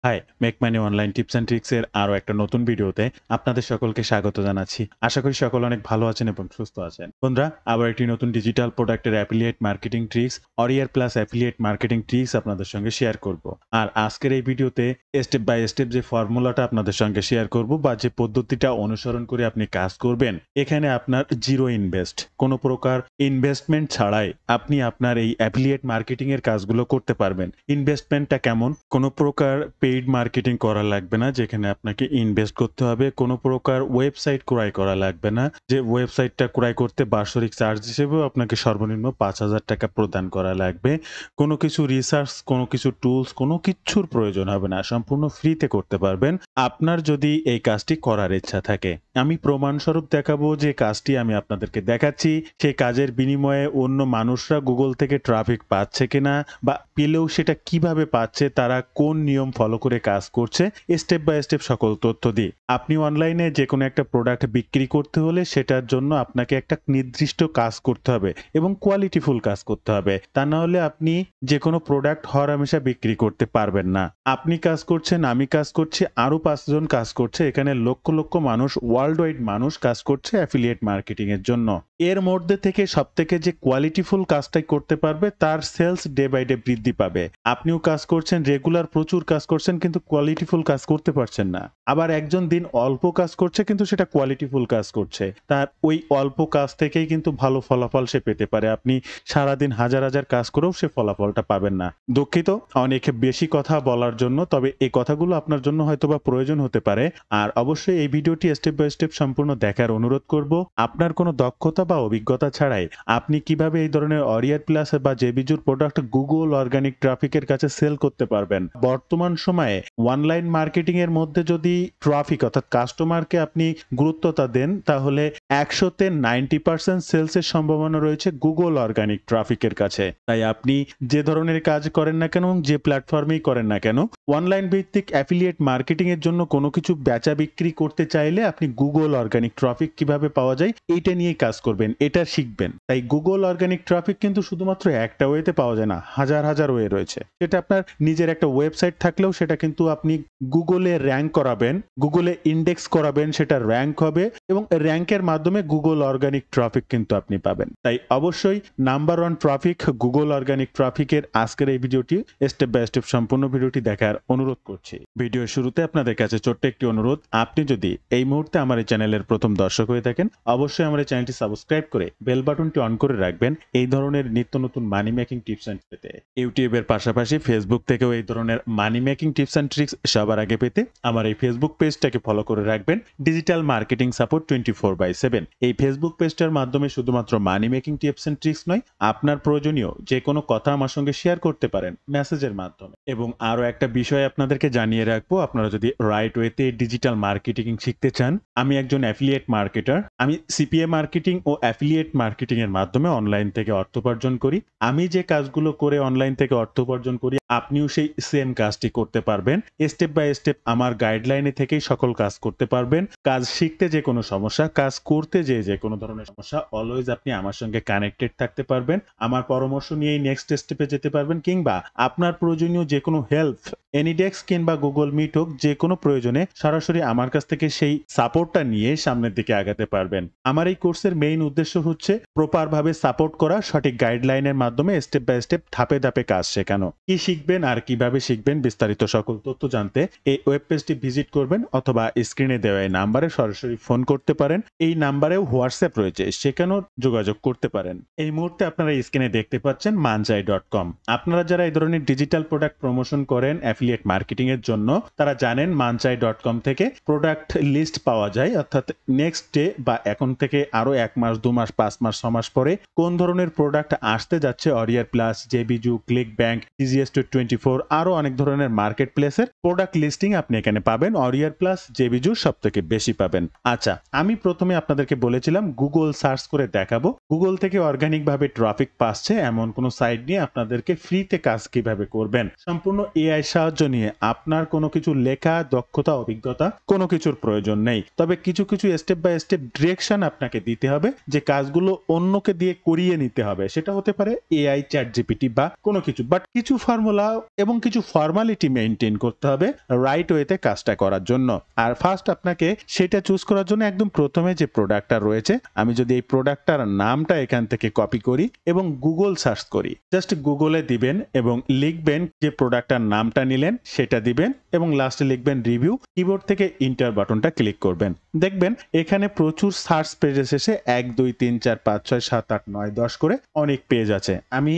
High, make money online tips and tricks এর আরো একটা নতুন ভিডিওতে আপনাদের সকলকে স্বাগত জানাচ্ছি। আশা করি সকল অনেক ভালো আছেন এবং সুস্থ আছেন। বন্ধুরা, আবার একটি নতুন ডিজিটাল প্রোডাক্টের অ্যাফিলিয়েট মার্কেটিং ট্রিক্স, অরিয়ার প্লাস অ্যাফিলিয়েট মার্কেটিং ট্রিক্স আপনাদের সঙ্গে শেয়ার করব। আর আজকের এই ভিডিওতে স্টেপ বাই স্টেপ যে ফর্মুলাটা আপনাদের সঙ্গে শেয়ার করব বা যে পদ্ধতিটা অনুসরণ করে আপনি কাজ করবেন, এখানে আপনার জিরো ইনভেস্ট, কোনো প্রকার ইনভেস্টমেন্ট ছাড়াই আপনি আপনার এই অ্যাফিলিয়েট মার্কেটিং এর কাজগুলো করতে পারবেন। ইনভেস্টমেন্টটা কেমন? কোনো প্রকার পেইড মার্কেটিং করা লাগবে না, যেখানে আপনাকে ইনভেস্ট করতে হবে। কোনো প্রকার ওয়েবসাইট ক্রয় করা লাগবে না, যে ওয়েবসাইটটা ক্রয় করতে বাৎসরিক চার্জ হিসেবেও আপনাকে সর্বনিম্ন ৳৫,০০০ প্রদান করা লাগবে। কোনো কিছু রিসার্চ, কোনো কিছু টুলস, কোনো কিচ্ছুর প্রয়োজন হবে না। সম্পূর্ণ ফ্রিতে করতে পারবেন, আপনার যদি এই কাজটি করার ইচ্ছা থাকে। আমি প্রমাণস্বরূপ দেখাবো যে কাজটি আমি আপনাদেরকে দেখাচ্ছি, সেই কাজের বিনিময়ে অন্য মানুষরা গুগল থেকে ট্রাফিক পাচ্ছে কিনা, বা পেলেও সেটা কিভাবে পাচ্ছে, তারা কোন নিয়ম ফলো করে কাজ করছে, স্টেপ বাই স্টেপ সকল তথ্য দিই। আপনি অনলাইনে যেকোনো একটা প্রোডাক্ট বিক্রি করতে হলে সেটার জন্য আপনাকে একটা নির্দিষ্ট কাজ করতে হবে এবং কোয়ালিটিফুল কাজ করতে হবে। তা না হলে আপনি যেকোনো প্রোডাক্ট হরহামেশা বিক্রি করতে পারবেন না। আপনি কাজ করছেন, আমি কাজ করছি, আরো ৫ জন কাজ করছে। এখানে লক্ষ লক্ষ মানুষ, ওয়ার্ল্ড ওয়াইড মানুষ কাজ করছে অ্যাফিলিয়েট মার্কেটিং এর জন্য। এর মধ্যে থেকে সবথেকে যে কোয়ালিটিফুল কাজটাই করতে পারবে, তার সেলস ডে বাই ডে বৃদ্ধি পাবে। আপনিও কাজ করছেন, রেগুলার প্রচুর কাজ করছেন, কিন্তু কোয়ালিটিফুল কাজ করতে পারছেন না। আবার একজন দিন অল্প কাজ করছে কিন্তু সেটা কোয়ালিটিফুল কাজ করছে। তার ওই অল্প কাজ থেকেই কিন্তু ভালো ফলাফল সে পেতে পারে। আপনি সারাদিন হাজার হাজার কাজ করেও সে ফলাফলটা পাবেন না। দুঃখিত অনেক বেশি কথা বলার জন্য, তবে এই কথাগুলো আপনার জন্য হয়তোবা প্রয়োজন হতে পারে। আর অবশ্যই এই ভিডিওটি স্টেপ বাই স্টেপ সম্পূর্ণ দেখার অনুরোধ করব। আপনার কোনো দক্ষতা বা অভিজ্ঞতা ছাড়াই আপনি কিভাবে এই ধরনের অরিয়ার প্লাস বা জেবিজুর প্রোডাক্ট গুগল অর্গানিক ট্রাফিকের কাছে সেল করতে পারবেন। বর্তমান সময়ে অনলাইন মার্কেটিং এর মধ্যে যদি ট্রাফিক অর্থাৎ কাস্টমারকে আপনি গুরুত্বতা দেন, তাহলে ১০০ তে 90% সেলসের সম্ভাবনা রয়েছে গুগল অর্গানিক ট্রাফিকের কাছে। তাই আপনি যে ধরনের কাজ করেন না কেন, যে প্ল্যাটফর্মেই করেন না কেন, অনলাইন ভিত্তিক অ্যাফিলিয়েট মার্কেটিং এর জন্য কোনো কিছু বেচা বিক্রি করতে চাইলে আপনি গুগল অর্গানিক ট্রাফিক কিভাবে পাওয়া যায় এইটা নিয়ে কাজ করবেন, এটা শিখবেন। তাই গুগল অর্গানিক ট্রাফিক কিন্তু শুধুমাত্র একটা ওয়েতে পাওয়া যায় না, হাজার হাজার ওয়ে রয়েছে। সেটা আপনার নিজের একটা ওয়েবসাইট থাকলেও সেটা কিন্তু আপনি গুগলে র্যাঙ্ক করাবেন, গুগলে ইন্ডেক্স করাবেন, সেটা র্যাঙ্ক হবে এবং র্যাঙ্কের মাধ্যমে গুগল অর্গানিক ট্রাফিক কিন্তু আপনি পাবেন। তাই অবশ্যই নাম্বার 1 ট্রাফিক গুগল অর্গানিক ট্রাফিকের আজকের এই ভিডিওটি স্টেপ বাই স্টেপ সম্পূর্ণ ভিডিওটি দেখার অনুরোধ করছি। ভিডিওর শুরুতে আপনাদের কাছে ছোট্ট একটি অনুরোধ, আপনি যদি এই মুহূর্তে আমার এই চ্যানেলের প্রথম দর্শক হয়ে থাকেন, অবশ্যই আমার এই চ্যানেলটি সাবস্ক্রাইব করে বেল বাটনটি অন করে রাখবেন এই ধরনের নিত্য নতুন মানি মেকিং টিপস এন্ড পেতে। ইউটিউবের পাশাপাশি ফেসবুক থেকেও এই ধরনের money making tips and tricks সবার আগে পেতে আমার এই ফেসবুক পেজটাকে ফলো করে রাখবেন, ডিজিটাল মার্কেটিং সাপোর্ট 24/7। এই ফেসবুক পেজটার মাধ্যমে শুধুমাত্র money making tips and tricks নয়, আপনার প্রয়োজনীয় যে কোনো কথা আমার সঙ্গে শেয়ার করতে পারেন মেসেজের মাধ্যমে। এবং আরো একটা বিষয় আপনাদেরকে জানিয়ে রাখবো, আপনারা যদি রাইট ওয়েতে ডিজিটাল মার্কেটিং শিখতে চান, আমি একজন অ্যাফিলিয়েট মার্কেটার। আমি সিপিএ মার্কেটিং ও অ্যাফিলিয়েট মার্কেটিং এর মাধ্যমে অনলাইন থেকে অর্থ উপার্জন করি। আমি যে কাজগুলো করে অনলাইন থেকে অর্থ উপার্জন করি, আপনিও সেই সেম কাজটি করতে পারবেন। স্টেপ বাই স্টেপ আমার গাইডলাইনে থেকেই সকল কাজ করতে পারবেন। কাজ শিখতে যে কোনো সমস্যা, কাজ করতে যে কোনো ধরনের সমস্যা, অলওয়েজ আপনি আমার সঙ্গে কানেক্টেড থাকতে পারবেন। আমার পরামর্শ নিয়েই নেক্সট স্টেপে যেতে পারবেন, কিংবা আপনার প্রয়োজনীয় যে কোনো হেল্প, এনিডেক্স কিংবা গুগল মিট হোক, যে কোনো প্রয়োজনে সরাসরি আমার কাছ থেকে সেই সাপোর্টটা নিয়ে সামনের দিকে আগাতে পারবেন। আমার এই কোর্সের মেইন উদ্দেশ্য হচ্ছে প্রপার ভাবে সাপোর্ট করা, সঠিক গাইডলাইনের মাধ্যমে স্টেপ বাই স্টেপ ধাপে ধাপে কাজ শেখানো। কি শিখবেন আর কিভাবে শিখবেন বিস্তারিত সকল তথ্য জানতে এই ওয়েব পেজটি ভিজিট করবেন, অথবা স্ক্রিনে দেওয়া এই নাম্বারে সরাসরি ফোন করতে পারেন। এই নাম্বারেও হোয়াটসঅ্যাপ রয়েছে, সেখানেও যোগাযোগ করতে পারেন। এই মুহূর্তে আপনারা স্ক্রিনে দেখতে পাচ্ছেন manjai.com। আপনারা যারা এই ধরনের ডিজিটাল প্রোডাক্ট প্রমোশন করেন অ্যাফিলিয়েট মার্কেটিং এর জন্য, তারা জানেন manjai.com থেকে প্রোডাক্ট লিস্ট পাওয়া যায়, অর্থাৎ নেক্সট ডে বা এখন থেকে আরো 1 মাস, 2 মাস, 5 মাস, 6 মাস পরে কোন ধরনের প্রোডাক্ট আসতে যাচ্ছে, অরিয়ার প্লাস, জেবিজু, ক্লিক ব্যাংক, TGS24, আরো অনেক ধরনের মার্কেট প্লেসের প্রোডাক্ট লিস্টিং আপনি এখানে পাবেন। অরিয়ার প্লাস, জেবিজু সবথেকে বেশি পাবেন। আচ্ছা, আমি প্রথমে আপনাদের আপনাদেরকে বলেছিলাম গুগল সার্চ করে দেখাবো গুগল থেকে অর্গানিক ভাবে ট্রাফিক পাচ্ছে এমন কোনো সাইট নিয়ে আপনাদেরকে ফ্রিতে কাজ কিভাবে করবেন সম্পূর্ণ এআই সাহায্য নিয়ে আপনার কোনো কিছু লেখা দক্ষতা অভিজ্ঞতা কোনো কিছুর প্রয়োজন নেই তবে কিছু কিছু স্টেপ বাই স্টেপ ডিরেকশন আপনাকে দিতে হবে যে কাজগুলো অন্যকে দিয়ে করিয়ে নিতে হবে সেটা হতে পারে এআই চ্যাট জিপিটি বা কোনো কিছু বাট কিছু ফর্মুলা এবং কিছু ফর্মালিটি মেনটেন করতে হবে রাইট ওয়েতে কাজটা করার জন্য আর ফার্স্ট আপনাকে সেটা চুজ করার জন্য একদম প্রথমে যে প্রোডাক্টটা রয়েছে আমি যদি এই প্রোডাক্টটার নামটা এখান থেকে কপি করি এবং গুগল সার্চ করি জাস্ট গুগলে দিবেন এবং লিখবেন যে প্রোডাক্টটার নামটা নিলেন সেটা দিবেন এবং লাস্টে লিখবেন রিভিউ কিবোর্ড থেকে ইন্টার বাটনটা ক্লিক করবেন দেখবেন এখানে প্রচুর সার্চ পেজে শেষে 1 2 3 4 5 6 7 8 9 10 করে অনেক পেজ আছে আমি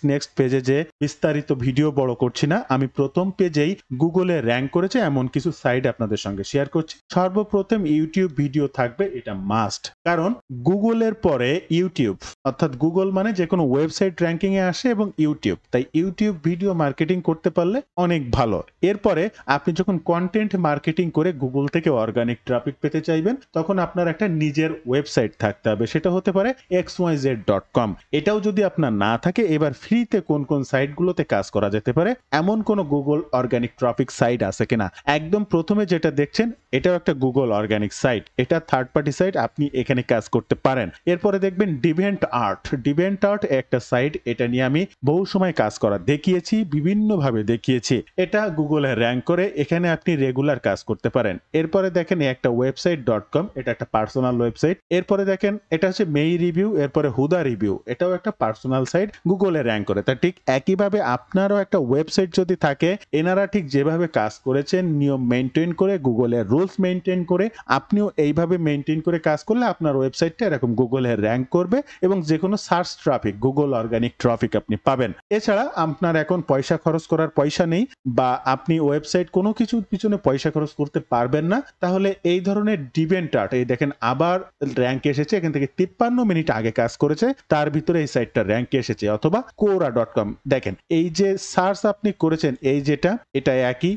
নেক্সট পেজে যে বিস্তারিত ভিডিও বড় করছি না আমি প্রথম পেজেই গুগলে র্যাঙ্ক করেছে এমন কিছু সাইট আপনাদের সঙ্গে শেয়ার করছি সর্বপ্রথম ইউটিউব ভিডিও থাকবে এটা মাস্ট কারণ গুগলের পরে ইউটিউব অর্থাৎ গুগল মানে যে কোনো ওয়েবসাইট র্যাঙ্কিং এ আসে এবং ইউটিউব তাই ইউটিউব ভিডিও মার্কেটিং করতে পারলে অনেক ভালো এরপরে আপনি যখন কন্টেন্ট মার্কেটিং করে গুগল থেকে অর্গানিক ট্রাফিক পেতে চাইবেন তখন আপনার একটা নিজের ওয়েবসাইট থাকতে হবে সেটা হতে পারে xyz.com এটাও যদি আপনার না থাকে এবার ফ্রিতে কোন কোন সাইটগুলোতে কাজ করা যেতে পারে এমন কোন গুগল অর্গানিক ট্রাফিক সাইট আছে কিনা একদম প্রথমে যেটা দেখছেন এটাও একটা গুগল অর্গানিক সাইট এটা থার্ড পার্টি সাইট আপনি এখানে কাজ করতে পারেন এরপরে দেখবেন ডিভেন্ট আর্ট একটা সাইট এটা নিয়ে আমি বহু সময় কাজ করা দেখিয়েছি বিভিন্ন ভাবে দেখিয়েছি এটা গুগলে র্যাঙ্ক করে এখানে আপনি রেগুলার কাজ করতে পারেন এরপরে দেখেন একটা ওয়েবসাইট.com এটা একটা পার্সোনাল ওয়েবসাইট এরপরে দেখেন এটা হচ্ছে মেই রিভিউ এরপরে হুদা রিভিউ এটাও একটা পার্সোনাল সাইট গুগলে র্যাঙ্ক করে তা ঠিক একইভাবে আপনারও একটা ওয়েবসাইট যদি থাকে এনারা ঠিক যেভাবে কাজ করেছেন নিয়ম মেনটেন করে গুগলের রুলস মেনটেন করে আপনিও এইভাবে মেনটেন করে কাজ করলে আপনার ওয়েবসাইটটা এরকম গুগলে র্যাঙ্ক করবে এবং যে কোনো search traffic Google organic traffic আপনি পাবেন এছাড়া আপনার এখন পয়সা খরচ করার পয়সা নেই বা আপনি ওয়েবসাইট কোনো কিছুর পিছনে পয়সা খরচ করতে পারবেন না তাহলে এই ধরনের ডিভেন্ট আর্ট এই দেখেন আবার র্যাঙ্ক এসেছে এখান থেকে 53 মিনিট আগে কাজ করেছে তার ভিতরে এই সাইটটা র্যাঙ্কে এসেছে অথবা কোরা.com দেখেন এই যে সার্চ আপনি করেছেন এই যেটা এটা একই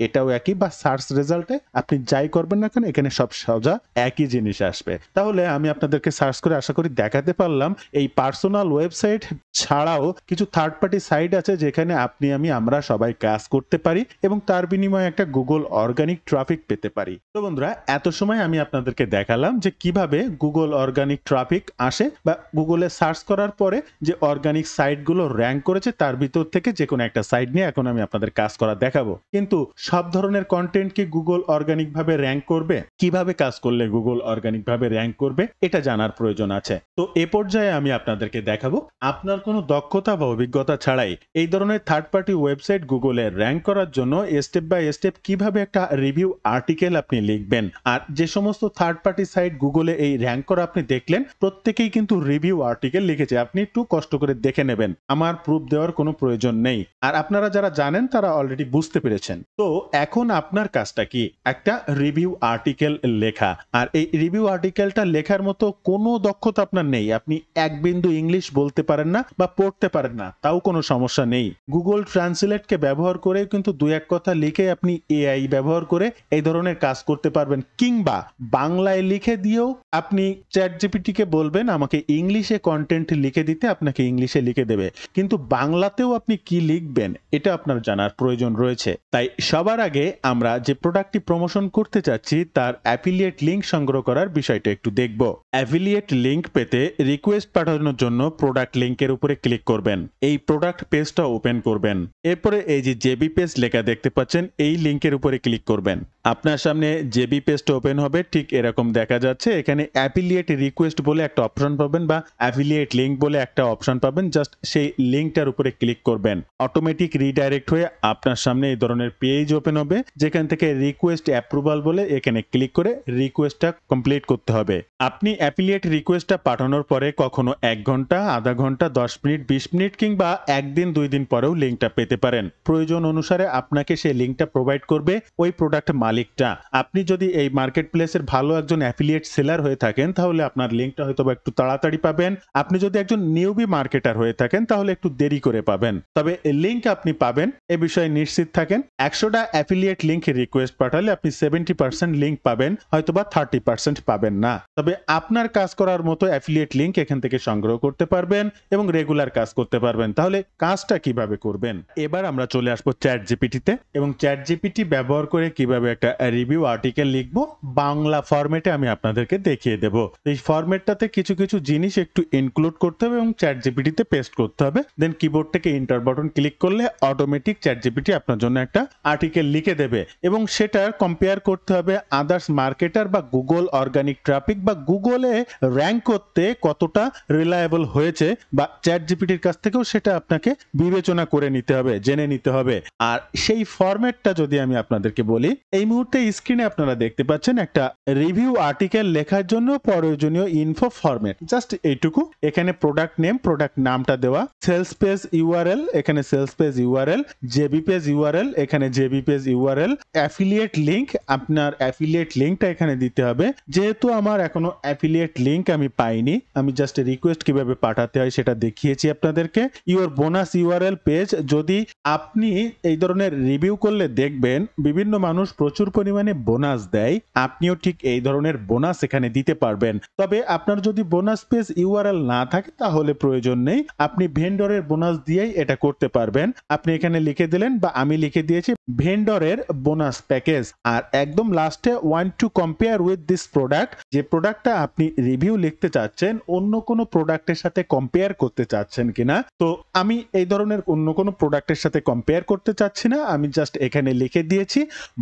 এটাও একই বা সার্চ রেজাল্টে আপনি যাই করবেন না কেন এখানে সব সোজা একই জিনিস আসবে তাহলে আমি আপনাদেরকে সার্চ করে আশা করি দেখাতে পারলাম এই পার্সোনাল ওয়েবসাইট ছাড়াও কিছু থার্ড পার্টি সাইট আছে যেখানে আপনি আমরা সবাই কাজ করতে পারি এবং তার বিনিময়ে একটা গুগল অর্গানিক ট্রাফিক পেতে পারি তো বন্ধুরা এত সময় আমি আপনাদেরকে দেখালাম যে কিভাবে গুগল অর্গানিক ট্রাফিক আসে বা গুগলে সার্চ করার পরে যে অর্গানিক সাইটগুলো র্যাঙ্ক করেছে তার ভিতর থেকে যে কোনো একটা সাইট নিয়ে এখন আমি আপনাদের কাজ করা দেখাবো কিন্তু সব ধরনের কন্টেন্ট কি গুগল অর্গানিক ভাবে র্যাঙ্ক করবে কিভাবে কাজ করলে গুগল অর্গানিক ভাবে র্যাঙ্ক করবে এটা জানার প্রয়োজন আছে তো এ পর্যায়ে আমি আপনাদেরকে দেখাবো আপনার কোনো দক্ষতা বা অভিজ্ঞতা ছাড়াই এই ধরনের থার্ড পার্টি ওয়েবসাইট গুগলে র্যাঙ্ক করার জন্য স্টেপ বাই স্টেপ কিভাবে একটা রিভিউ আর্টিকেল আপনি লিখবেন আর যে সমস্ত থার্ড পার্টি সাইট গুগলে এই র্যাঙ্ক করা আপনি দেখলেন প্রত্যেকেই কিন্তু রিভিউ আর্টিকেল লিখেছে আপনি একটু কষ্ট করে দেখে নেবেন আমার প্রুফ দেওয়ার কোনো প্রয়োজন নেই আর আপনারা যারা জানেন তারা অলরেডি বুঝতে পেরেছেন তো এখন আপনার কাজটা কি একটা রিভিউ আর্টিকেল লেখা আর এই রিভিউ আর্টিকেলটা লেখার মতো কোনো দক্ষতা আপনার নেই আপনি এক বিন্দু ইংলিশ বলতে পারেন না বা পড়তে পারেন না তাও কোনো সমস্যা নেই গুগল ট্রান্সলেটকে ব্যবহার করে কিন্তু দুই এক কথা লিখে আপনি এআই ব্যবহার করে এই ধরনের কাজ করতে পারবেন কিংবা বাংলায় লিখে দিয়েও আপনি চ্যাট জিপিটিকে বলবেন আমাকে ইংলিশে কন্টেন্ট লিখে দিতে আপনাকে ইংলিশে লিখে দেবে কিন্তু বাংলাতেও আপনি কি লিখবেন এটা আপনার জানার প্রয়োজন রয়েছে তাই সবার আগে আমরা যে প্রোডাক্টটি প্রমোশন করতে চাচ্ছি তার অ্যাফিলিয়েট লিংক সংগ্রহ করার বিষয়টা একটু দেখব অ্যাফিলিয়েট লিংক পেতে রিকোয়েস্ট পাঠানোর জন্য প্রোডাক্ট লিংকের উপরে ক্লিক করবেন এই প্রোডাক্ট পেজটা ওপেন করবেন এরপরে এই যে জেবি পেজ লেখা দেখতে পাচ্ছেন এই লিংকের উপরে ক্লিক করবেন আপনার সামনে জেবি পেজটা ওপেন হবে ঠিক এরকম দেখা যাচ্ছে এখানে অ্যাফিলিয়েট রিকোয়েস্ট বলে একটা অপশন পাবেন বা অ্যাফিলিয়েট লিংক বলে একটা অপশন পাবেন জাস্ট সেই লিংকটার উপরে ক্লিক করবেন অটোমেটিক রিডাইরেক্ট হয়ে আপনার সামনে এই ধরনের পেজ ওপেন হবে যেখান থেকে রিকোয়েস্ট অ্যাপ্রুভাল বলে এখানে ক্লিক করে রিকোয়েস্টটা কমপ্লিট করতে হবে আপনি অ্যাফিলিয়েট রিকোয়েস্টটা পাঠানোর পরে কখনো 1 ঘন্টা আধা ঘন্টা 10 মিনিট 20 মিনিট কিংবা একদিন 2 দিন পরেও লিংকটা পেতে পারেন প্রয়োজন অনুসারে আপনাকে সেই লিংকটা প্রোভাইড করবে ওই প্রোডাক্ট মালিক মালিকটা। আপনি যদি এই মার্কেট প্লেসের ভালো একজন অ্যাফিলিয়েট সেলার হয়ে থাকেন তাহলে আপনার লিঙ্কটা হয়তো একটু তাড়াতাড়ি পাবেন। আপনি যদি একজন নিউবি মার্কেটার হয়ে থাকেন তাহলে একটু দেরি করে পাবেন, তবে লিঙ্ক আপনি পাবেন এ বিষয়ে নিশ্চিত থাকেন। 100টা অ্যাফিলিয়েট লিঙ্ক রিকোয়েস্ট পাঠালে আপনি 70% লিঙ্ক পাবেন, হয়তোবা 30% পাবেন না। তবে আপনার কাজ করার মতো অ্যাফিলিয়েট লিঙ্ক এখান থেকে সংগ্রহ করতে পারবেন এবং রেগুলার কাজ করতে পারবেন। তাহলে কাজটা কিভাবে করবেন? এবার আমরা চলে আসবো চ্যাট জিপিটিতে এবং চ্যাট জিপিটি ব্যবহার করে কিভাবে একটা রিভিউ আর্টিকেল লিখবো বাংলা ফরম্যাটে আমি আপনাদেরকে দেখিয়ে দেব। এই ফরম্যাটটাতে কিছু কিছু জিনিস একটু ইনক্লুড করতে হবে এবং চ্যাট জিপিটিতে পেস্ট করতে হবে। দেন কিবোর্ড থেকে এন্টার বাটন ক্লিক করলে অটোমেটিক চ্যাট জিপিটি আপনার জন্য একটা আর্টিকেল লিখে দেবে এবং সেটার কম্পেয়ার করতে হবে আদার্স মার্কেটার বা গুগল অর্গানিক ট্রাফিক বা গুগলে র্যাঙ্ক করতে কতটা রিলায়েবল হয়েছে, বা চ্যাট জিপিটির কাছ থেকেও সেটা আপনাকে বিবেচনা করে নিতে হবে, জেনে নিতে হবে। আর সেই ফরম্যাটটা যদি আমি আপনাদেরকে বলি, এই মুহূর্তে স্ক্রিনে আপনারা দেখতে পাচ্ছেন একটা রিভিউ আর্টিকেল লেখার জন্য প্রয়োজনীয় ইনফো ফরম্যাট, জাস্ট এইটুকু। এখানে প্রোডাক্ট নেম, প্রোডাক্ট নামটা দেওয়া, সেলস পেজ ইউআরএল, এখানে sales page URL, JB page URL, এখানে JB page URL, affiliate link, আপনার অ্যাফিলিয়েট লিংকটা এখানে দিতে হবে। যেহেতু আমার এখনো অ্যাফিলিয়েট লিংক আমি পাইনি, আমি জাস্ট রিকোয়েস্ট কিভাবে পাঠাতে হয় সেটা দেখিয়েছি আপনাদেরকে। ইউর বোনাস ইউআরএল পেজ, যদি আপনি এই ধরনের রিভিউ করলে দেখবেন বিভিন্ন মানুষ প্রচুর পরিমাণে বোনাস দেয়, আপনিও ঠিক এই ধরনের বোনাস এখানে দিতে পারবেন। তবে আপনার যদি বোনাস পেজ ইউআরএল না থাকে তাহলে প্রয়োজন নেই, আপনি ভেন্ডরের বোনাস দিয়েই এটা করতে পারবেন। আপনি এখানে লিখে দিলেন বা আমি লিখে দিয়েছি ভেন্ডরের বোনাস প্যাকেজ। আর একদম লাস্টে want to compare with this product, যে প্রোডাক্টটা আপনি রিভিউ লিখতে চাচ্ছেন অন্য কোনো প্রোডাক্টের সাথে কম্পেয়ার করতে চাচ্ছেন কিনা। তো আমি এই ধরনের অন্য কোনো প্রোডাক্টের সাথে কম্পেয়ার করতে চাচ্ছি না, আমি জাস্ট এখানে লিখে দিয়েছি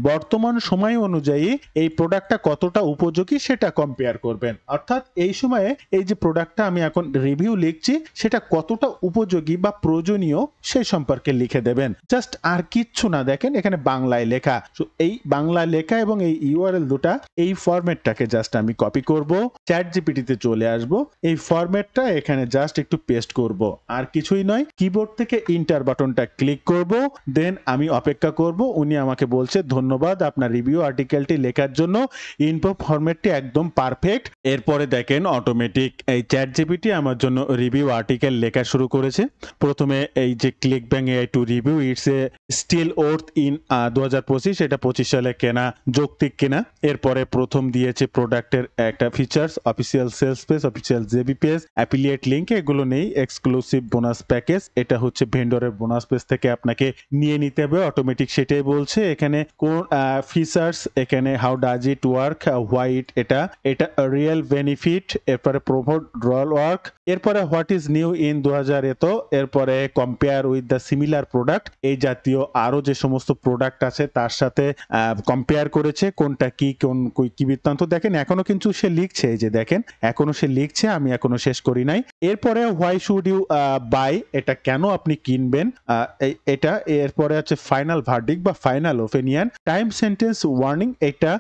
বর্তমান সময় অনুযায়ী এই প্রোডাক্টটা কতটা উপযোগী সেটা কম্পেয়ার করবেন। অর্থাৎ এই সময়ে এই যে প্রোডাক্টটা আমি এখন রিভিউ লিখছি সেটা কতটা উপযোগী বা প্রয়োজনীয় সেই সম্পর্কে লিখে দেবেন। জাস্ট আর কিচ্ছু না, দেখেন এখানে বাংলায় লেখা। এই বাংলা লেখা এবং এই ইউআরএল দুটা, এই ফরম্যাটটাকে জাস্ট আমি কপি করব, চ্যাট জিপিটিতে চলে আসব, এই ফরম্যাটটা এখানে জাস্ট একটু পেস্ট করব, আর কিছুই নয়। কিবোর্ড থেকে ইন্টার বাটনটা ক্লিক করব, দেন আমি অপেক্ষা করব। উনি আমাকে বলছে ধন্যবাদ আপনার রিভিউ আর্টিকেলটি লেখার জন্য, ইনফো ফরম্যাটটি একদম পারফেক্ট। এরপরে দেখেন অটোমেটিক এই চ্যাট জিপিটি আমার জন্য রিভিউ আর্টিকেল লেখা শুরু করেছে। প্রথমে এই যে click bang AI two review, it's a still worth in 2025, এটা 25 সালে কেনা, যৌক্তিক কিনা। এরপরে প্রথম দিয়েছে প্রোডাক্টের একটা features, official sales page, official JB page, affiliate link, এগুলো নেই। এক্সক্লুসিভ বোনাস প্যাকেজ, এটা হচ্ছে ভেন্ডরের বোনাস পেজ থেকে আপনাকে নিয়ে নিতে হবে, অটোমেটিক সেটাই বলছে। এখানে কোন ফিচার্স, এখানে how does it work, white, এটা রিয়েল বেনিফিট, এরপরে প্রমোট রল ওয়ার্ক, এরপরে হোয়াট ইজ নিউ ইন 2000 এত, এরপরে compare with the similar product, এই জাতীয় আরো যে সমস্ত প্রোডাক্ট আছে তার সাথে কম্পেয়ার করেছে কোনটা কি, কোন কি বৃত্তান্ত। দেখেন এখনো কিন্তু সে লিখছে, এই যে দেখেন এখনো সে লিখছে, আমি এখনো শেষ করি নাই। এরপরে হোয়াই শুড ইউ বাই, এটা কেন আপনি কিনবেন এটা। এরপরে হচ্ছে ফাইনাল ভার্ডিক্ট বা final opinion, time sentence warning, এটা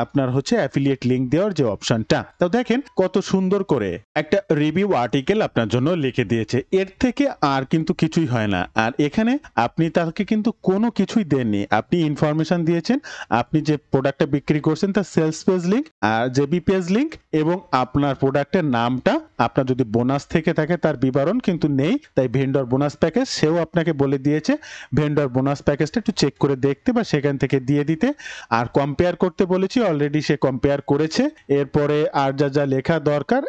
আপনার হচ্ছে অ্যাফিলিয়েট লিংক দেওয়ার যে অপশনটা। তো দেখেন কত সুন্দর করে একটা রিভিউ আর্টিকেল আপনার জন্য লিখে দিয়েছে। এর থেকে আর কিন্তু কিছুই হয় না। আর এখানে আপনি তাকে কিন্তু কোনো কিছুই দেননি, আপনি ইনফরমেশন দিয়েছেন আপনি যে প্রোডাক্টটা বিক্রি করছেন তার সেলস পেজ লিংক আর জেবি পেজ লিংক এবং আপনার প্রোডাক্টের নামটা, আপনার যদি বোনাস থেকে থাকে তার বিবরণ কিন্তু নেই, তাই ভেন্ডর বোনাস প্যাকেজ সেও আপনাকে বলে দিয়েছে ভেন্ডর বোনাস প্যাকেজটা একটু চেক করে দেখতে বা সেখান থেকে দিয়ে দিতে। আর কম্পেয়ার করতে বলেছি, অলরেডি সে কম্পেয়ার করেছে। এরপরে আর যা লেখা দরকার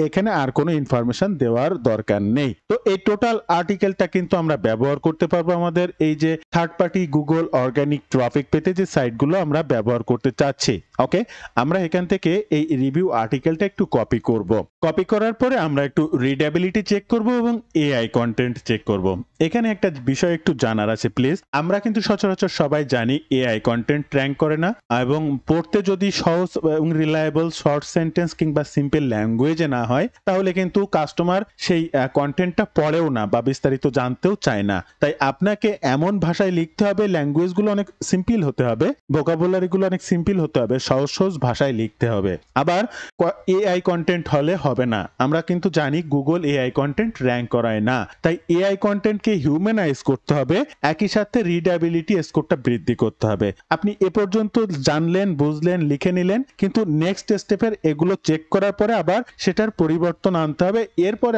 এখানে আর কোনো ইনফরমেশন দেওয়ার দরকার নেই। তো এই টোটাল আর্টিকেলটা কিন্তু আমরা ব্যবহার করতে পারবো আমাদের এই যে third party Google organic traffic পেতে যে সাইটগুলো আমরা ব্যবহার করতে চাচ্ছি। ওকে, আমরা এখান থেকে এই রিভিউ আর্টিকেলটা একটু কপি করব। কপি করার পরে আমরা একটু রিডেবিলিটি চেক করব এবং এআই কন্টেন্ট চেক করব। এখানে একটা বিষয় একটু জানার আছে প্লিজ, আমরা কিন্তু সচরাচর সবাই জানি এআই কন্টেন্ট র্যাঙ্ক করে না, এবং পড়তে যদি সহজ এবং রিলায়েবল শর্ট সেন্টেন্স কিংবা সিম্পল ল্যাঙ্গুয়েজে না হয় তাহলে কিন্তু কাস্টমার সেই কন্টেন্টটা পড়েও না বা বিস্তারিত জানতেও চায় না। তাই আপনাকে এমন ভাষায় লিখতে হবে, ল্যাঙ্গুয়েজগুলো অনেক সিম্পল হতে হবে, ভোকাবুলারিগুলো অনেক সিম্পল হতে হবে, সহজ ভাষায় লিখতে হবে। আবার এআই কন্টেন্ট হলে হবে না। আমরা কিন্তু জানি গুগল এআই কন্টেন্ট র্যাঙ্ক করায় না। তাই এআই কন্টেন্টকে হিউম্যানাইজ করতে হবে, একই সাথে রিডেবিলিটি স্কোরটা বৃদ্ধি করতে হবে। আপনি এ পর্যন্ত জানলেন, বুঝলেন, লিখে নিলেন, কিন্তু নেক্সট স্টেপের এগুলো চেক করার পরে আবার সেটার পরিবর্তন আনতে হবে। এরপরে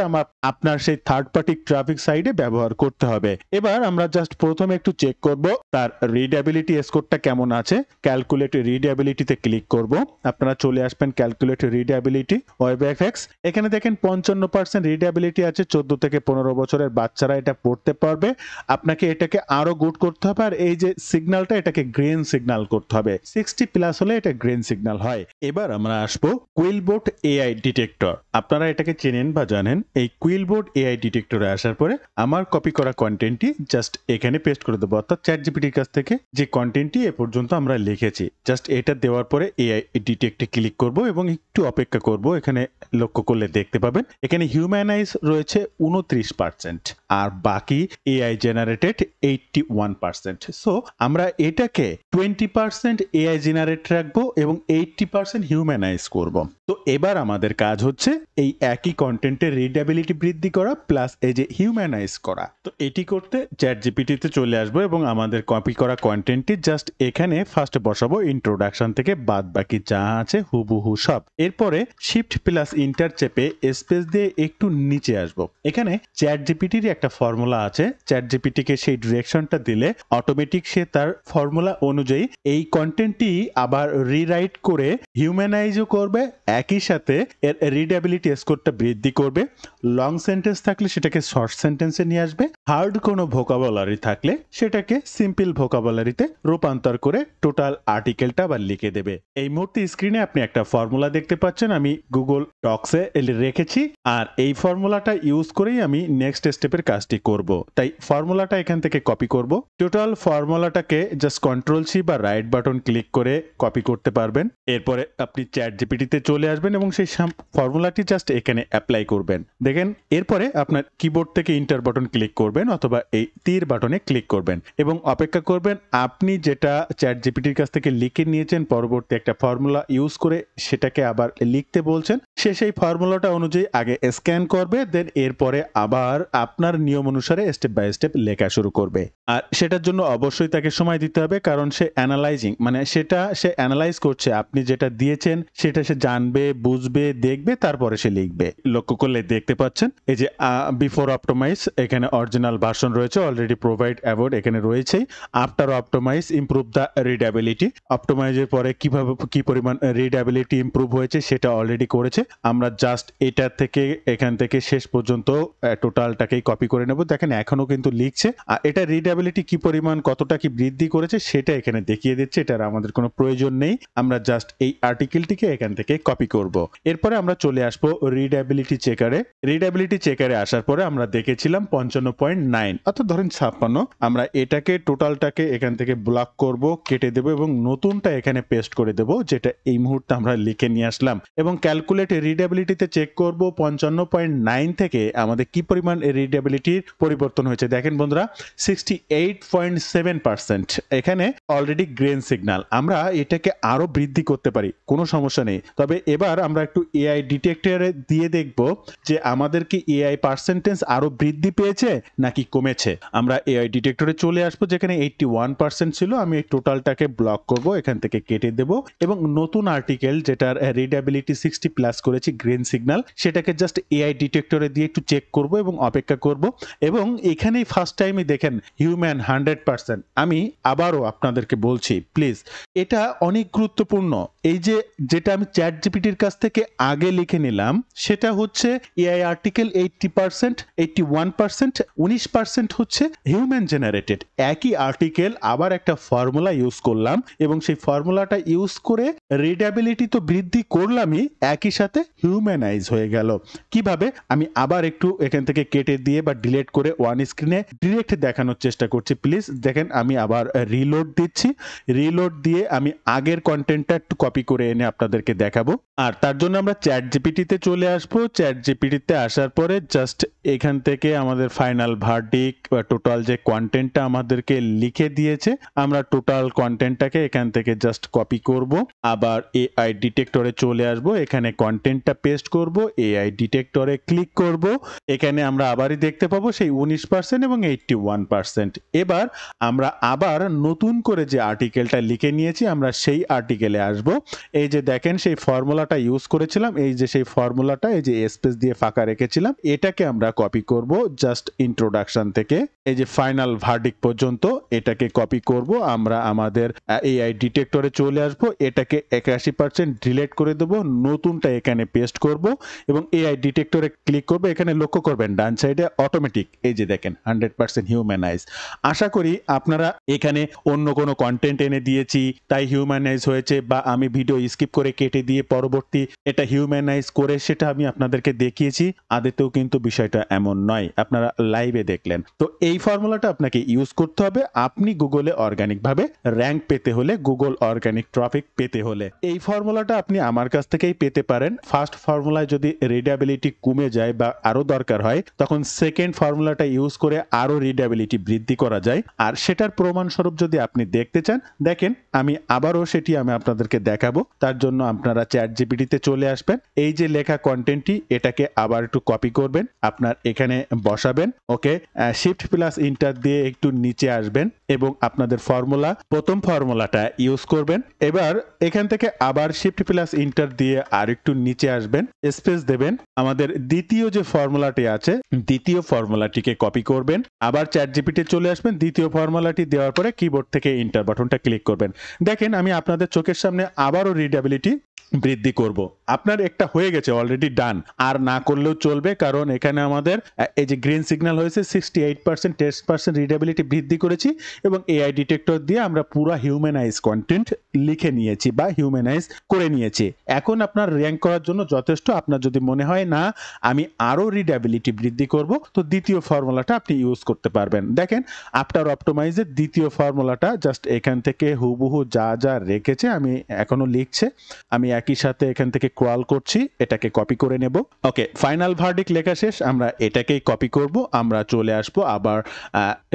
আপনার সেই থার্ড পার্টি ট্রাফিক সাইটে ব্যবহার করতে হবে। এবার আমরা জাস্ট প্রথমে একটু চেক করব তার রিডেবিলিটি স্কোরটা কেমন আছে। ক্যালকুলেট রিডেবিলিটিতে ক্লিক করব। আপনারা চলে আসবেন ক্যালকুলেট রিডেবিলিটি ওয়েব এফএক্স। এখানে দেখেন 55% রিডেবিলিটি আছে। 14 থেকে 15 বছরের বাচ্চারা এটা পড়তে পারবে। আপনাকে এটাকে আরো গুড করতে হবে, আর এই যে সিগন্যালটা এটাকে গ্রিন সিগন্যাল করতে হবে। 60 প্লাস হলে এটা গ্রিন সিগন্যাল হয়। এবার আমরা আসবো কুইলবোট এআই ডিটেক্টর। আপনারা এটাকে চেনেন বা জানেন। এই কুইলবোট এআই ডিটেক্টরে আসার পরে আমার কপি করা কন্টেন্টটি জাস্ট এখানে পেস্ট করে দেবো, অর্থাৎ চ্যাটজিপিটির কাছ থেকে যে কন্টেন্টটি এ পর্যন্ত আমরা লিখেছি জাস্ট এটা দেওয়ার পরে এআই ডিটেক্টে ক্লিক করব এবং একটু অপেক্ষা করব। এখানে লক্ষ্য করলে দেখতে পাবেন এখানে হিউম্যানাইজ রয়েছে 29% আর বাকি এআই জেনারেটেড 81%। সো আমরা এটাকে 20% এআই জেনারেট রাখবো এবং 80% হিউম্যানাইজ করব। তো এবার আমাদের কাজ হচ্ছে এই একই কন্টেন্টের রিডেবিলিটি বৃদ্ধি করা প্লাস এই যে হিউম্যানাইজ করা। তো এটি করতে চ্যাটজিপিটিতে চলে আসবো এবং আমাদের কপি করা কন্টেন্টটি জাস্ট এখানে ফার্স্টে বসাবো। ইন্ট্রোডাকশন থেকে বাদ বাকি যা আছে হুবহু সব। এরপরে শিফট প্লাস ইন্টার চেপে স্পেস দিয়ে একটু নিচে আসবো। এখানে চ্যাটজিপিটির একটা ফর্মুলা আছে। চ্যাটজিপিটিকে সেই ডিরেকশনটা দিলে অটোমেটিক সে তার ফর্মুলা অনুযায়ী এই কন্টেন্টটি আবার রিরাইট করে হিউম্যানাইজও করবে, একই সাথে এর রিডেবিলিটি স্কোরটা বৃদ্ধি করবে। লং সেন্টেন্স থাকলে সেটাকে শর্ট সেন্টেন্সে নিয়ে আসবে। হার্ড কোনো ভোকাবুলারি থাকলে সেটাকে সিম্পল ভোকাবুলারিতে রূপান্তর করে টোটাল আর্টিকেলটা আবার লিখে দেবে। এই মুহূর্তে স্ক্রিনে আপনি একটা ফর্মুলা দেখতে পাচ্ছেন, আমি গুগল ডক্সে রেখেছি, আর এই ফর্মুলাটা ইউজ করেই আমি নেক্সট স্টেপের কাজটি করব। তাই ফর্মুলাটা এখান থেকে কপি করব। টোটাল ফর্মুলাটাকে জাস্ট কন্ট্রোল সি বা রাইট বাটন ক্লিক করে কপি করতে পারবেন। এরপরে আপনি চ্যাটজিপিটিতে চলে আসবেন এবং সেই ফর্মুলাটি জাস্ট এখানে অ্যাপ্লাই করবেন। দেখেন এরপরে আপনার কিবোর্ড থেকে ইন্টার বাটন ক্লিক করবেন অথবা এই তীর বাটনে ক্লিক করবেন এবং অপেক্ষা করবেন। আপনি যেটা চ্যাটজিপিটির কাছ থেকে লিখে নিয়েছেন পরবর্তী একটা ফর্মুলা ইউজ করে সেটাকে আবার লিখতে বলছেন, সে সেই ফর্মুলাটা অনুযায়ী আগে স্ক্যান করবে, দেন এরপরে আবার আপনার নিয়ম অনুসারে স্টেপ বাই স্টেপ লেখা শুরু করবে। আর সেটার জন্য অবশ্যই তাকে সময় দিতে হবে, কারণ সে অ্যানালাইজিং মানে সেটা সে অ্যানালাইজ করছে। আপনি যেটা দিয়েছেন সেটা সে জানবে, বুঝবে, দেখবে, তারপরে সে লিখবে। লক্ষ্য করলে দেখতে পাচ্ছেন এই যে বিফোর অপটোমাইজ এখানে অরিজিনাল ভার্সন রয়েছে, অলরেডি প্রোভাইড অ্যাওয়ার্ড এখানে রয়েছেই। After optimise improve the readability, অপটোমাইজের পরে কিভাবে কি পরিমাণ রিডেবিলিটি ইমপ্রুভ হয়েছে সেটা অলরেডি করেছে। আমরা জাস্ট এটা থেকে এখান থেকে শেষ পর্যন্ত টোটালটাকেই কপি করে নেব। দেখেন এখনো কিন্তু লিখছে, আর এটা রিডেবিলিটি কি পরিমাণ কতটা কি বৃদ্ধি করেছে সেটা এখানে দেখিয়ে দিচ্ছে। এটার আমাদের কোনো প্রয়োজন নেই, আমরা জাস্ট এই আর্টিকেলটিকে এখান থেকে কপি করব। এরপরে আমরা চলে আসবো রিডেবিলিটি চেকারে। রিডেবিলিটি চেকারে আসার পরে আমরা দেখেছিলাম 55.9 অর্থাৎ ধরেন 56। আমরা এটাকে টোটালটাকে এখান থেকে ব্লক করব, কেটে দেব এবং নতুনটা এখানে পেস্ট করে দেব, যেটা এই মুহূর্তে আমরা লিখে নিয়ে আসলাম এবং ক্যালকুলেট রিডেবিলিটিতে চেক করব 55.9 থেকে আমাদের কি পরিমাণ রিডেবিলিটির পরিবর্তন হয়েছে। দেখেন বন্ধুরা 68.7%। এখানে অলরেডি গ্রিন সিগন্যাল। আমরা এটাকে আরো বৃদ্ধি করতে পারি, কোনো সমস্যা নেই। তবে এবার আমরা একটু এআই ডিটেক্টরে দিয়ে দেখব যে আমাদের কি এআই পার্সেন্টেজ আরো বৃদ্ধি পেয়েছে নাকি কমেছে। আমরা এআই ডিটেক্টরে চলে আসবো, যেখানে 81% ছিল। আমি এই টোটালটাকে ব্লক করব, এখান থেকে কেটে দেব এবং নতুন আর্টিকেল যেটার রিডেবিলিটি 60 প্লাস করেছি, গ্রিন সিগন্যাল, সেটাকে জাস্ট এআই ডিটেক্টরে দিয়ে একটু চেক করব এবং অপেক্ষা করব। এবং এখানেই ফার্স্ট টাইমই দেখেন হিউম্যান 100%। আমি আবারও আপনাদেরকে বলছি প্লিজ, এটা অনেক গুরুত্বপূর্ণ। এই যে যেটা আমি চ্যাটজিপিটির কাছ থেকে আগে লিখে নিলাম সেটা হচ্ছে এআই আর্টিকেল 80%, 81%, 19% হচ্ছে হিউম্যান জেনারেটেড। একই আর্টিকেল আবার একটা ফর্মুলা ইউজ করলাম এবং সেই ফর্মুলাটা ইউজ করে রিডেবিলিটি তো বৃদ্ধি করলামই, একই সাথে হিউম্যানাইজ হয়ে গেল। কিভাবে আমি আবার একটু এখান থেকে কেটে দিয়ে বা ডিলিট করে ওয়ান স্ক্রিনে ডিরেক্ট দেখানোর চেষ্টা করছি। প্লিজ দেখেন আমি আবার রিলোড দিচ্ছি। রিলোড দিয়ে আমি আগের কন্টেন্টটা একটু কপি করে এনে আপনাদেরকে দেখাবো। আর তার জন্য আমরা চ্যাটজিপিটিতে চলে আসবো। চ্যাটজিপিটিতে আসার পরে জাস্ট এখান থেকে আমাদের ফাইনাল ভার্ডিক্ট বা টোটাল যে কন্টেন্টটা আমাদেরকে লিখে দিয়েছে, আমরা টোটাল কন্টেন্টটাকে এখান থেকে জাস্ট কপি করব। আবার এআই ডিটেক্টরে চলে আসব, এখানে কন্টেন্টটা পেস্ট করব, এআই ডিটেক্টরে ক্লিক করব, এখানে আমরা আবারই দেখতে পাবো সেই 19% এবং 81%। এবার আমরা আবার নতুন করে যে আর্টিকেলটা লিখে নিয়েছি আমরা সেই আর্টিকেলে আসব। এই যে দেখেন সেই ফর্মুলাটা ইউজ করেছিলাম, এই যে সেই ফর্মুলাটা, এই যে স্পেস দিয়ে ফাঁকা রেখেছিলাম, এটাকে আমরা কপি করব জাস্ট ইন্ট্রোডাকশন থেকে এই যে ফাইনাল ভার্ডিক্ট পর্যন্ত এটাকে কপি করব। আমরা আমাদের এআই ডিটেক্টরে চলে আসব, এটাকে 81% ডিলিট করে দেব, নতুনটা এখানে পেস্ট করব এবং এআই ডিটেক্টরে ক্লিক করব। এখানে লক্ষ্য করবেন ডান সাইডে অটোমেটিক এই যে দেখেন 100% হিউম্যানাইজ। আশা করি আপনারা এখানে অন্য কোনো কন্টেন্ট এনে দিয়েছি তাই হিউম্যানাইজ হয়েছে, বা আমি ভিডিও স্কিপ করে কেটে দিয়ে পরবর্তী এটা হিউম্যানাইজ করে সেটা আমি আপনাদেরকে দেখিয়েছি। আদতেও কিন্তু বিষয়টা এমন নয়, আপনারা লাইভে দেখলেন। তো এই ফর্মুলাটা আপনাকে ইউজ করতে হবে আপনি গুগলে অর্গানিক ভাবে র্যাঙ্ক পেতে হলে, গুগল অর্গানিক ট্রাফিক পেতে হলে। এই ফর্মুলাটা আপনি আমার কাছ থেকেই পেতে পারেন। ফার্স্ট ফর্মুলায় যদি রিডেবিলিটি কমে যায় বা আরো দরকার হয় তখন সেকেন্ড ফর্মুলাটা ইউজ করে আরো রিডেবিলিটি বৃদ্ধি করা যায়। আর সেটার প্রমাণস্বরূপ যদি আপনি দেখতে চান দেখেন, আমি আবারও সেটি আমি আপনাদেরকে দেখাবো। তার জন্য আপনারা চ্যাট জিপিটিতে চলে আসবেন, এই যে লেখা কন্টেন্টটি এটাকে আবার একটু কপি করবেন, আপনার এখানে বসাবেন। ওকে, শিফট প্লাস ইন্টার দিয়ে একটু নিচে আসবেন এবং আপনাদের ফর্মুলা, প্রথম ফর্মুলাটা ইউজ করবেন। এবার এখান থেকে আবার শিফট প্লাস ইন্টার দিয়ে আর একটু নিচে আসবেন, স্পেস দেবেন, আমাদের দ্বিতীয় যে ফর্মুলাটি আছে দ্বিতীয় ফর্মুলাটিকে কপি করবেন, আবার চ্যাট জিপিটি চলে আসবেন, দ্বিতীয় ফর্মুলাটি দেওয়ার পরে কিবোর্ড থেকে ইন্টার বাটনটা ক্লিক করবেন। দেখেন আমি আপনাদের চোখের সামনে আবারও রিডেবিলিটি বৃদ্ধি করব। আপনার একটা হয়ে গেছে অলরেডি ডান, আর না করলেও চলবে, কারণ এখানে আমাদের এই যে গ্রিন সিগন্যাল হয়েছে 68% 10% রিডেবিলিটি বৃদ্ধি করেছি এবং এআই ডিটেক্টর দিয়ে আমরা পুরো হিউম্যানাইজ কন্টেন্ট লিখে নিয়েছি বা হিউম্যানাইজ করে নিয়েছি। এখন আপনার র্যাঙ্ক করার জন্য যথেষ্ট। আপনার যদি মনে হয় না আমি আরো রিডেবিলিটি বৃদ্ধি করব, তো দ্বিতীয় ফর্মুলাটা আপনি ইউজ করতে পারবেন। দেখেন আফটার অপটিমাইজের দ্বিতীয় ফর্মুলাটা জাস্ট এখান থেকে হুবহু যা যা রেখেছে আমি এখনো লিখছে, আমি একই সাথে এখান থেকে ক্রল করছি, এটাকে কপি করে নেব। ওকে, ফাইনাল ভার্ডিক্ট লেখা শেষ, আমরা এটাকেই কপি করব। আমরা চলে আসব আবার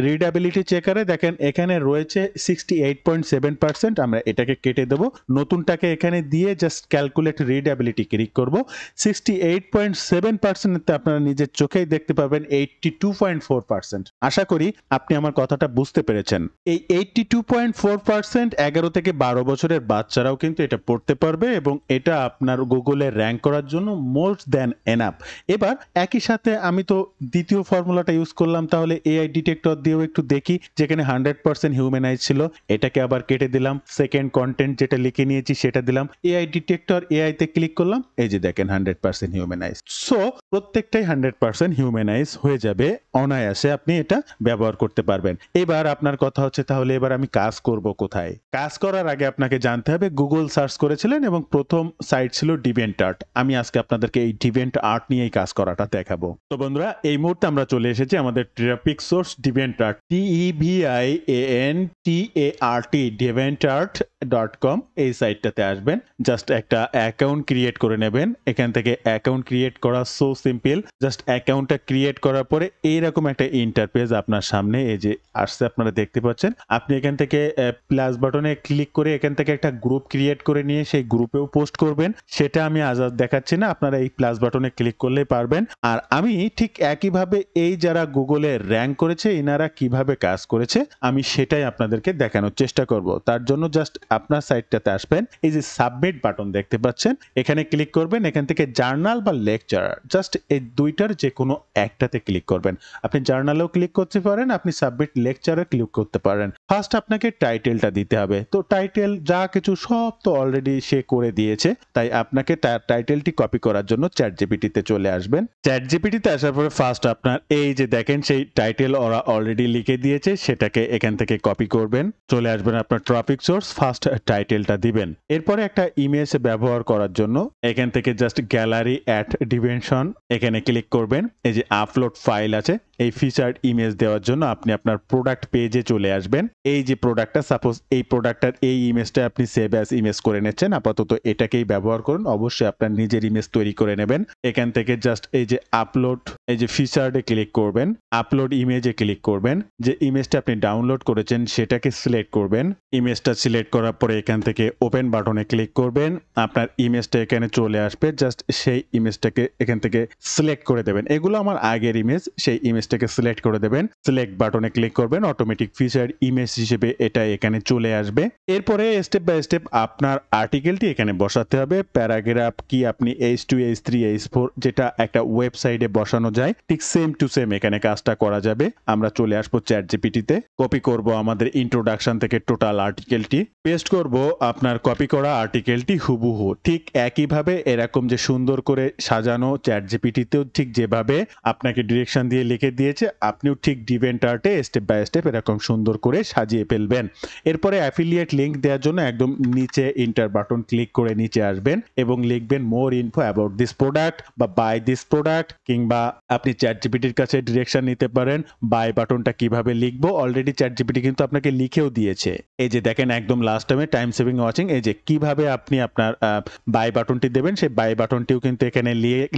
রিডেবিলিটি চেকারে, দেখেন এখানে রয়েছে 68.7%, আমরা এটাকে কেটে দেব, নতুনটাকে এখানে দিয়ে জাস্ট ক্যালকুলেট রিডেবিলিটি ক্লিক করব। 68.7% আপনারা নিজের চোখেই দেখতে পাবেন 82.4%। আশা করি আপনি আমার কথাটা বুঝতে পেরেছেন। এই 82.4% 11 থেকে 12 বছরের বাচ্চারাও কিন্তু এটা পড়তে পারবে এবং এটা আপনার গুগলে র্যাঙ্ক করার জন্য মোর দ্যান এনাফ। এবার একই সাথে আমি তো দ্বিতীয় ফর্মুলাটা ইউজ করলাম, তাহলে এআই ডিটেক্টর দিয়েও একটু দেখি, যেখানে 100% হিউম্যানাইজ ছিল, এটাকে আবার কেটে দিলাম, সেকেন্ড কন্টেন্ট যেটা লিখে নিয়েছি সেটা দিলাম, এআই ডিটেক্টর এআই তে ক্লিক করলাম, এই যে দেখেন 100% হিউম্যানাইজ। সো প্রত্যেকটাই 100% হিউম্যানাইজ হয়ে যাবে, অনায়াসে আপনি এটা ব্যবহার করতে পারবেন। এবার আপনার কথা হচ্ছে তাহলে এবার আমি কাজ করব কোথায়? কাজ করার আগে আপনাকে জানতে হবে গুগল সার্চ করেছিলেন এবং প্রথম সাইট ছিল ডিভিয়েন্টআর্ট। আমি আজকে আপনাদেরকে এই ডিভিয়েন্টআর্ট নিয়েই কাজ করাটা দেখাবো। তো বন্ধুরা এই মুহূর্তে আমরা চলে এসেছি আমাদের ট্রাফিক সোর্স ডিভিয়েন্টআর্ট, DEVIANTART ডিভিয়েন্টআর্ট.com, এই সাইটটাতে আসবেন, জাস্ট একটা অ্যাকাউন্ট ক্রিয়েট করে নেবেন। এখান থেকে অ্যাকাউন্ট ক্রিয়েট করা সো সিম্পল, জাস্ট অ্যাকাউন্টটা ক্রিয়েট করার পরে এইরকম একটা ইন্টারফেস আপনার সামনে এই যে আসছে, আপনারা দেখতে পাচ্ছেন। আপনি এখান থেকে প্লাস বাটনে ক্লিক করে এখান থেকে একটা গ্রুপ ক্রিয়েট করে নিয়ে সেই গ্রুপেও পোস্ট করবেন, সেটা আমি আজ দেখাচ্ছি না, আপনারা এই প্লাস বাটনে ক্লিক করলেই পারবেন। আর আমি ঠিক একইভাবে এই যারা গুগলে র্যাঙ্ক করেছে এনারা কিভাবে কাজ করেছে আমি সেটাই আপনাদেরকে দেখানোর চেষ্টা করব। তার জন্য জাস্ট আপনার সাইটটাতে আসবেন, এই যে সাবমিট বাটন দেখতে পাচ্ছেন, এখানে ক্লিক করবেন, এখান থেকে জার্নাল বা লেকচার, জাস্ট এই দুইটার যে কোনো একটাতে ক্লিক করবেন। আপনি জার্নালেও ক্লিক করতে পারেন, আপনি সাবমিট লেকচারে ক্লিক করতে পারেন। ফার্স্ট আপনাকে টাইটেলটা দিতে হবে, তো টাইটেল যা কিছু সব তো অলরেডি সে করে দিয়েছে, তাই আপনাকে তার টাইটেলটি কপি করার জন্য চ্যাট জিপিটিতে চলে আসবেন। চ্যাট জিপিটিতে আসার পরে ফার্স্ট আপনার এই যে দেখেন সেই টাইটেল ওরা অলরেডি লিখে দিয়েছে, সেটাকে এখান থেকে কপি করবেন, চলে আসবেন আপনার ট্রাফিক সোর্স, ফার্স্ট টাইটেলটা দিবেন। এরপরে একটা ইমেজ ব্যবহার করার জন্য এখান থেকে জাস্ট গ্যালারি অ্যাট ডিমেনশন এখানে ক্লিক করবেন। এই যে আপলোড ফাইল আছে, এই ফিচার্ড ইমেজ দেওয়ার জন্য আপনি আপনার প্রোডাক্ট পেজে চলে আসবেন। এই যে প্রোডাক্টটা, সাপোজ এই প্রোডাক্টটার এই ইমেজটা আপনি সেভ অ্যাজ ইমেজ করে নিচ্ছেন, আপাতত এটাকেই ব্যবহার করুন। অবশ্যই আপনার নিজের ইমেজ তৈরি করে নেবেন। এখান থেকে জাস্ট এই যে আপলোড, এই যে ফিচার্ডে ক্লিক করবেন, আপলোড ইমেজে ক্লিক করবেন। যে ইমেজটা আপনি ডাউনলোড করেছেন সেটাকে সিলেক্ট করবেন। ইমেজটা সিলেক্ট করার পরে এখান থেকে ওপেন বাটনে ক্লিক করবেন। আপনার ইমেজটা এখানে চলে আসবে, জাস্ট সেই ইমেজটাকে এখান থেকে সিলেক্ট করে দেবেন। এগুলো আমার আগের ইমেজ, সেই ইমেজটাকে সিলেক্ট করে দেবেন। সিলেক্ট বাটনে ক্লিক করবেন, অটোমেটিক ফিচার ইমেজ হিসেবে এটা এখানে চলে আসবে। এরপরে স্টেপ বাই স্টেপ আপনার আর্টিকেলটি এখানে বসাতে হবে। প্যারাগ্রাফ কি আপনি H2 H3 H4 যেটা একটা ওয়েবসাইটে বসানো যায়, ঠিক সেম টু সেম এখানে কাজটা করা যাবে। আমরা চলে আসবো চ্যাটজিপিটিতে, কপি করব আমাদের ইন্ট্রোডাকশন থেকে টোটাল আর্টিকেলটি, পেস্ট করব আপনার কপি করা আর্টিকেলটি হুবহু ঠিক একইভাবে এরকম যে সুন্দর করে সাজানো চ্যাটজিপিটিতেও ঠিক যেভাবে আপনাকে ডিরেকশন দিয়ে লিখে দিয়েছে, আপনিও ঠিক ডিভেন্টার্টে স্টেপ বাই স্টেপ এরকম সুন্দর করে সাজিয়ে ফেলবেন। এরপরে অ্যাফিলিয়েট লিংক দেওয়ার জন্য একদম নিচে ইন্টার বাটন ক্লিক করে নিচে আসবেন এবং লিখবেন মোর ইনফো অ্যাবাউট দিস প্রোডাক্ট বা বাই দিস প্রোডাক্ট, কিংবা আপনি চ্যাটজিপিটির কাছে ডিরেকশন নিতে পারেন বাই বাটনটা কিভাবে লিখবো। অলরেডি চ্যাটজিপিটি কিন্তু আপনাকে লিখেও দিয়েছে। এই যে দেখেন একদম লাস্ট টাইম সেভিং ওয়াচিং, এই যে কিভাবে আপনি আপনার বাই বাটনটি দেবেন সেই বাই বাটনটিও কিন্তু এখানে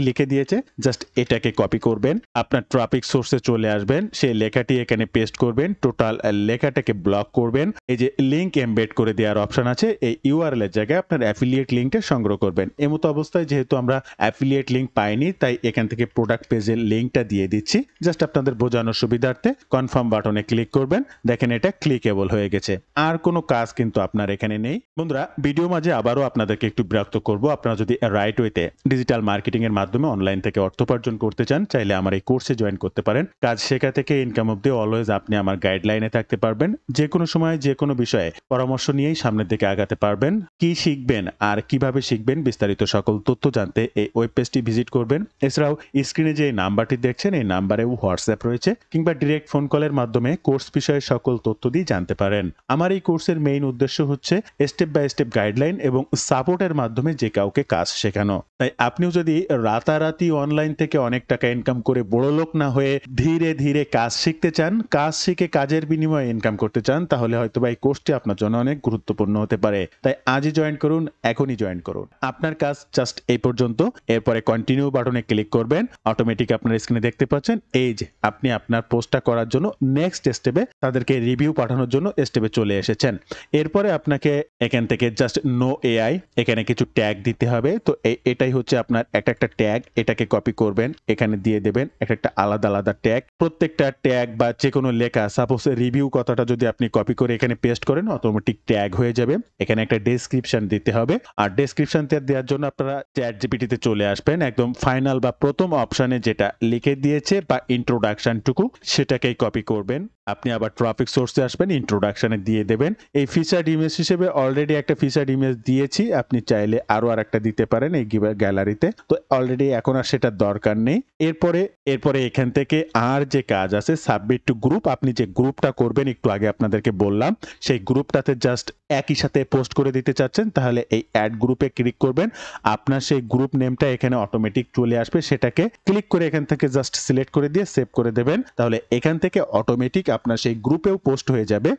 লিখে দিয়েছে। জাস্ট এটাকে কপি করবেন, আপনার ট্রাফিক সোর্সে চলে আসবেন, সেই লেখাটি এখানে পেস্ট করবেন, টোটাল লেখাটাকে ব্লক করবেন। এই যে লিংক এমবেড করে দেওয়ার অপশন আছে, এই ইউআরএল এর জায়গায় আপনার অ্যাফিলিয়েট লিংকটা সংগ্রহ করবেন। এমতো অবস্থায় যেহেতু আমরা অ্যাফিলিয়েট লিংক পাইনি, তাই এখান থেকে প্রোডাক্ট পেজের লিংকটা দিয়ে দিচ্ছি। জাস্ট আপনাদের বোঝানোর সুবিধার্থে কনফার্ম বাটনে ক্লিক করবেন। দেখেন এটা ক্লিকেবল হয়ে গেছে, আর কোনো কাজ কিন্তু আপনার এখানে নেই। বন্ধুরা, ভিডিও মাঝে আবারও আপনাদেরকে একটু বিরক্ত করব। আপনারা যদি রাইট ওয়েতে ডিজিটাল মার্কেটিং এর মাধ্যমে অনলাইন থেকে অর্থ উপার্জন করতে চান, চাইলে আমার এই কোর্সে জয়েন করতে পারেন। কাজ শেখা থেকে ইনকাম অবধি অলওয়েজ আপনি আমার গাইডলাইনে থাকতে পারবেন। যে কোনো সময় যে কোনো বিষয়ে পরামর্শ নিয়েই সামনের দিকে আগাতে পারবেন। কি শিখবেন আর কিভাবে শিখবেন বিস্তারিত সকল তথ্য জানতে এই ওয়েব পেজটি ভিজিট করবেন। এছাড়াও স্ক্রিনে যে নাম্বারটি দেখছেন এই নাম্বারেও হোয়াটসঅ্যাপ রয়েছে, কিংবা ডিরেক্ট ফোন কলের মাধ্যমে কোর্স বিষয়ে সকল তথ্য দিয়ে জানতে পারেন। আমার এই কোর্সের মেইন উদ্দেশ্য হচ্ছে স্টেপ বাই স্টেপ গাইডলাইন এবং সাপোর্টের মাধ্যমে যে কাউকে কাজ শেখানো। তাই আপনিও যদি রাতারাতি অনলাইন থেকে অনেক টাকা ইনকাম করে বড়লোক না হয়ে ধীরে ধীরে কাজ শিখতে চান, কাজ শিখে কাজের বিনিময়ে ইনকাম করতে চান, তাহলে হয়তো এই কোর্সটি আপনার জন্য অনেক গুরুত্বপূর্ণ হতে পারে। তাই আজই জয়েন করুন, এখনই জয়েন করুন। আপনার কাজ জাস্ট এই পর্যন্ত। এরপরে কন্টিনিউ বাটনে ক্লিক করবেন। অটোমেটিক আপনার স্ক্রিনে দেখতে পাচ্ছেন এই যে আপনি আপনার পোস্টটা করার জন্য নেক্সট স্টেপে তাদেরকে রিভিউ পাঠানোর জন্য স্টেপে চলে এসেছেন। এরপরে আপনাকে এখান থেকে জাস্ট নো এআই এখানে কিছু ট্যাগ দিতে হবে। তো এটাই হচ্ছে আপনার একটা ট্যাগ, এটাকে কপি করবেন, এখানে দিয়ে দেবেন একটা আলাদা আলাদা ট্যাগ। প্রত্যেকটা ট্যাগ বা যে কোনো লেখা, সাপোজ রিভিউ কথাটা যদি আপনি কপি করে এখানে পেস্ট করেন, অটোমেটিক ট্যাগ হয়ে যাবে। এখানে একটা ডেসক্রিপশন দিতে হবে, আর ডেসক্রিপশন দেওয়ার জন্য আপনারা চ্যাটজিপিটিতে চলে আসবেন। একদম ফাইনাল বা প্রথম অপশনে যেটা লিখে দিয়েছে বা ইন্ট্রোডাকশনটুকু সেটাকেই কপি করবেন। আপনি আবার ট্রাফিক সোর্সে আসবেন, ইন্ট্রোডাকশনে দিয়ে দেবেন। এই ফিচার্ড ইমেজ হিসেবে অলরেডি একটা ফিচার্ড ইমেজ দিয়েছি, আপনি চাইলে আরো আরেকটা দিতে পারেন এই গ্যালারিতে। তো অলরেডি এখন আর সেটার দরকার নেই। এরপরে এখান থেকে আর যে কাজ আছে সাবমিট টু গ্রুপ, আপনি যে গ্রুপটা করবেন একটু আগে আপনাদেরকে বললাম, সেই গ্রুপটাতে জাস্ট একই সাথে পোস্ট করে দিতে চাচ্ছেন, তাহলে এই অ্যাড গ্রুপে ক্লিক করবেন। আপনার সেই গ্রুপ নেমটা এখানে অটোমেটিক চলে আসবে, সেটাকে ক্লিক করে এখান থেকে জাস্ট সিলেক্ট করে দিয়ে সেভ করে দেবেন। তাহলে এখান থেকে অটোমেটিক আপনার সেই গ্রুপেও পোস্ট হয়ে যাবে।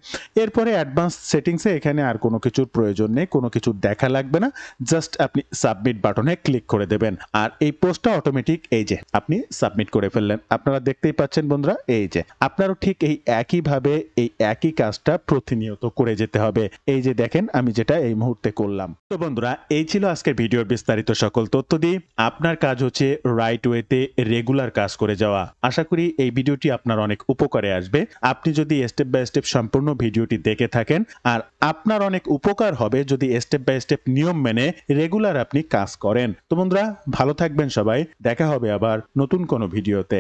এরপরে অ্যাডভান্স সেটিংসে এখানে আর কোনো কিছুর প্রয়োজন নেই, কোনো কিছু দেখা লাগবে না। জাস্ট আপনি সাবমিট বাটনে ক্লিক করে দেবেন, আর এই পোস্টটা অটোমেটিক এই যে আপনি সাবমিট করে ফেললেন। আপনারা দেখতেই পাচ্ছেন বন্ধুরা, এই যে আপনারও ঠিক এই একইভাবে এই একই কাজটা প্রতিনিয়ত করে যেতে হবে। এই যে দেখেন আমি যেটা এই মুহূর্তে করলাম। তো বন্ধুরা, এই ছিল আজকের ভিডিওর বিস্তারিত সকল তথ্য দিয়ে আপনার কাজ হচ্ছে রাইট ওয়েতে রেগুলার কাজ করে যাওয়া। আশা করি এই ভিডিওটি আপনার অনেক উপকারে আসবে। আপনি যদি স্টেপ বাই স্টেপ সম্পূর্ণ ভিডিওটি দেখে থাকেন, আর আপনার অনেক উপকার হবে যদি স্টেপ বাই স্টেপ নিয়ম মেনে রেগুলার আপনি কাজ করেন। তো বন্ধুরা, ভালো থাকবেন সবাই, দেখা হবে আবার নতুন কোনো ভিডিওতে।